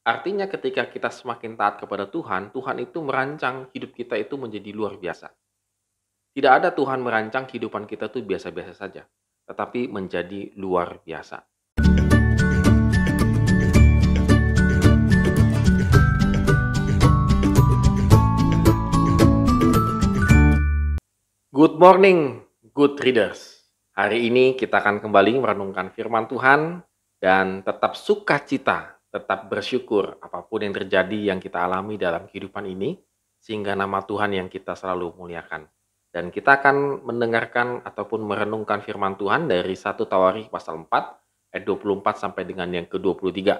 Artinya ketika kita semakin taat kepada Tuhan, Tuhan itu merancang hidup kita itu menjadi luar biasa. Tidak ada Tuhan merancang kehidupan kita tuh biasa-biasa saja, tetapi menjadi luar biasa. Good morning, good readers. Hari ini kita akan kembali merenungkan firman Tuhan dan tetap sukacita, tetap bersyukur apapun yang terjadi yang kita alami dalam kehidupan ini, sehingga nama Tuhan yang kita selalu muliakan. Dan kita akan mendengarkan ataupun merenungkan firman Tuhan dari 1 Tawarikh pasal 4 ayat 24 sampai dengan yang ke-23.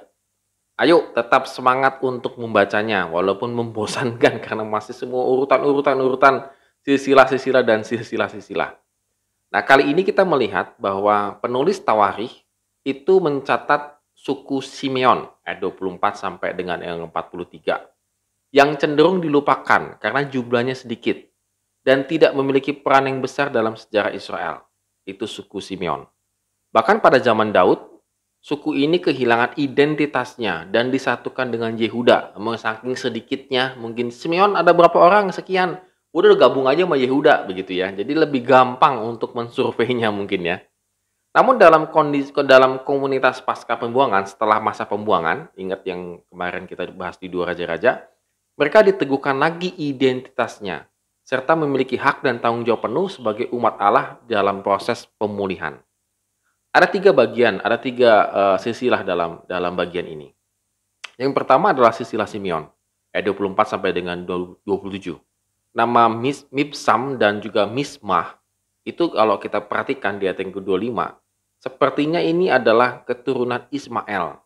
Ayo tetap semangat untuk membacanya walaupun membosankan karena masih semua urutan silsilah-silsilah dan silsilah-silsilah. Nah, kali ini kita melihat bahwa penulis Tawarikh itu mencatat suku Simeon ayat 24 sampai dengan yang 43 yang cenderung dilupakan karena jumlahnya sedikit dan tidak memiliki peran yang besar dalam sejarah Israel. Itu suku Simeon. Bahkan pada zaman Daud, suku ini kehilangan identitasnya dan disatukan dengan Yehuda. Saking sedikitnya, mungkin Simeon ada berapa orang, sekian. Udah gabung aja sama Yehuda, begitu ya. Jadi lebih gampang untuk mensurveinya mungkin ya. Namun dalam komunitas pasca pembuangan, setelah masa pembuangan, ingat yang kemarin kita bahas di 2 Raja-Raja, mereka diteguhkan lagi identitasnya, serta memiliki hak dan tanggung jawab penuh sebagai umat Allah dalam proses pemulihan. Ada 3 bagian, ada 3 silsilah dalam bagian ini. Yang pertama adalah silsilah Simeon, ayat 24 sampai dengan 27. Nama Mibsam dan juga Mismah, itu kalau kita perhatikan di ayat yang ke-25, sepertinya ini adalah keturunan Ismael.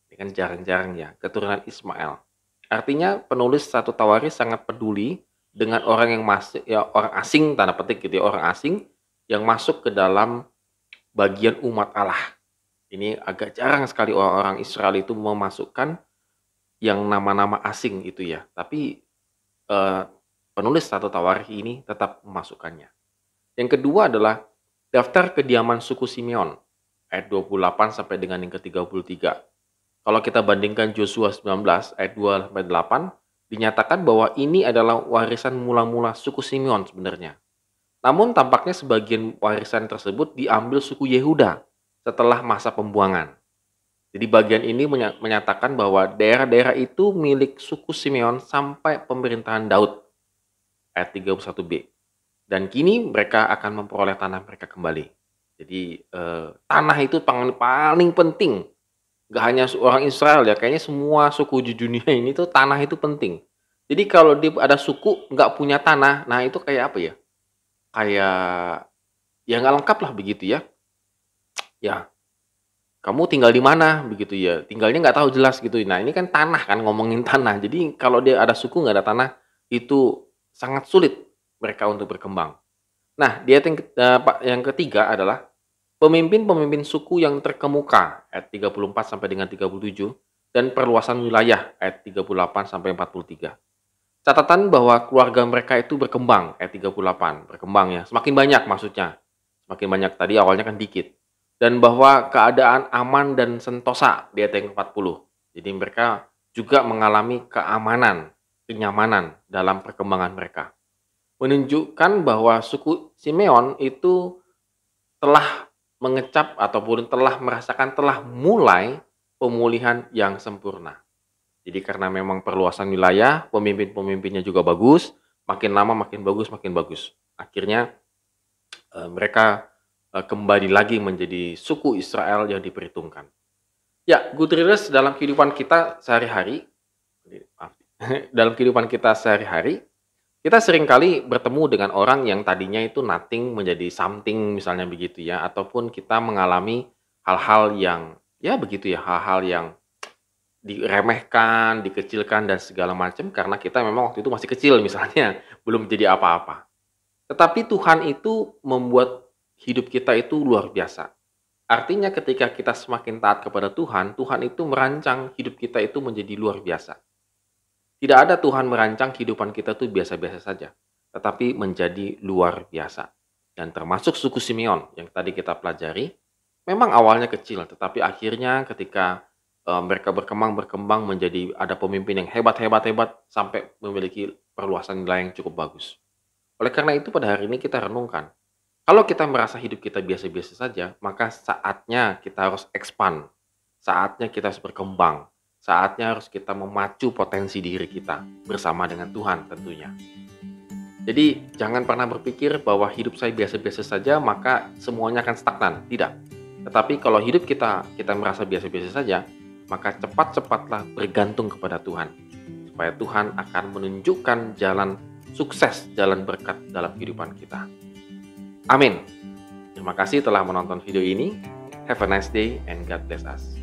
Ini kan jarang-jarang ya, keturunan Ismael. Artinya penulis 1 Tawarikh sangat peduli dengan orang yang masuk, ya orang asing, tanda petik gitu ya, orang asing yang masuk ke dalam bagian umat Allah. Ini agak jarang sekali orang-orang Israel itu memasukkan yang nama-nama asing itu ya. Tapi penulis 1 Tawarikh ini tetap memasukkannya. Yang kedua adalah daftar kediaman suku Simeon ayat 28 sampai dengan yang ke-33. Kalau kita bandingkan Yosua 19 ayat 2 sampai 8, dinyatakan bahwa ini adalah warisan mula-mula suku Simeon sebenarnya. Namun tampaknya sebagian warisan tersebut diambil suku Yehuda setelah masa pembuangan. Jadi bagian ini menyatakan bahwa daerah-daerah itu milik suku Simeon sampai pemerintahan Daud ayat 31b. Dan kini mereka akan memperoleh tanah mereka kembali. Jadi tanah itu paling penting. Gak hanya orang Israel ya, kayaknya semua suku di dunia ini tuh tanah itu penting. Jadi kalau ada suku nggak punya tanah, nah itu kayak apa ya? Kayak ya nggak lengkap lah begitu ya. Ya, kamu tinggal di mana begitu ya? Tinggalnya nggak tahu jelas gitu. Nah ini kan tanah kan, ngomongin tanah. Jadi kalau dia ada suku nggak ada tanah, itu sangat sulit mereka untuk berkembang. Nah, di ayat yang ketiga adalah pemimpin-pemimpin suku yang terkemuka ayat 34 sampai dengan 37 dan perluasan wilayah ayat 38 sampai 43. Catatan bahwa keluarga mereka itu berkembang, ayat 38, berkembang ya, semakin banyak maksudnya. Semakin banyak, tadi awalnya kan dikit. Dan bahwa keadaan aman dan sentosa di ayat yang 40. Jadi mereka juga mengalami keamanan, kenyamanan dalam perkembangan mereka. Menunjukkan bahwa suku Simeon itu telah mengecap ataupun telah merasakan telah mulai pemulihan yang sempurna. Jadi karena memang perluasan wilayah, pemimpin-pemimpinnya juga bagus, makin lama makin bagus, makin bagus. Akhirnya mereka kembali lagi menjadi suku Israel yang diperhitungkan. Ya, good readers, dalam kehidupan kita sehari-hari, dalam kehidupan kita sehari-hari, kita seringkali bertemu dengan orang yang tadinya itu nothing menjadi something misalnya begitu ya, ataupun kita mengalami hal-hal yang ya begitu ya, hal-hal yang diremehkan, dikecilkan, dan segala macam karena kita memang waktu itu masih kecil misalnya, belum jadi apa-apa. Tetapi Tuhan itu membuat hidup kita itu luar biasa. Artinya ketika kita semakin taat kepada Tuhan, Tuhan itu merancang hidup kita itu menjadi luar biasa. Tidak ada Tuhan merancang kehidupan kita itu biasa-biasa saja, tetapi menjadi luar biasa. Dan termasuk suku Simeon yang tadi kita pelajari, memang awalnya kecil, tetapi akhirnya ketika mereka berkembang menjadi ada pemimpin yang hebat sampai memiliki perluasan nilai yang cukup bagus. Oleh karena itu pada hari ini kita renungkan, kalau kita merasa hidup kita biasa-biasa saja, maka saatnya kita harus expand, saatnya kita harus berkembang, saatnya harus kita memacu potensi diri kita bersama dengan Tuhan tentunya. Jadi jangan pernah berpikir bahwa hidup saya biasa-biasa saja maka semuanya akan stagnan, tidak. Tetapi kalau hidup kita merasa biasa-biasa saja, maka cepat-cepatlah bergantung kepada Tuhan. Supaya Tuhan akan menunjukkan jalan sukses, jalan berkat dalam kehidupan kita. Amin. Terima kasih telah menonton video ini. Have a nice day and God bless us.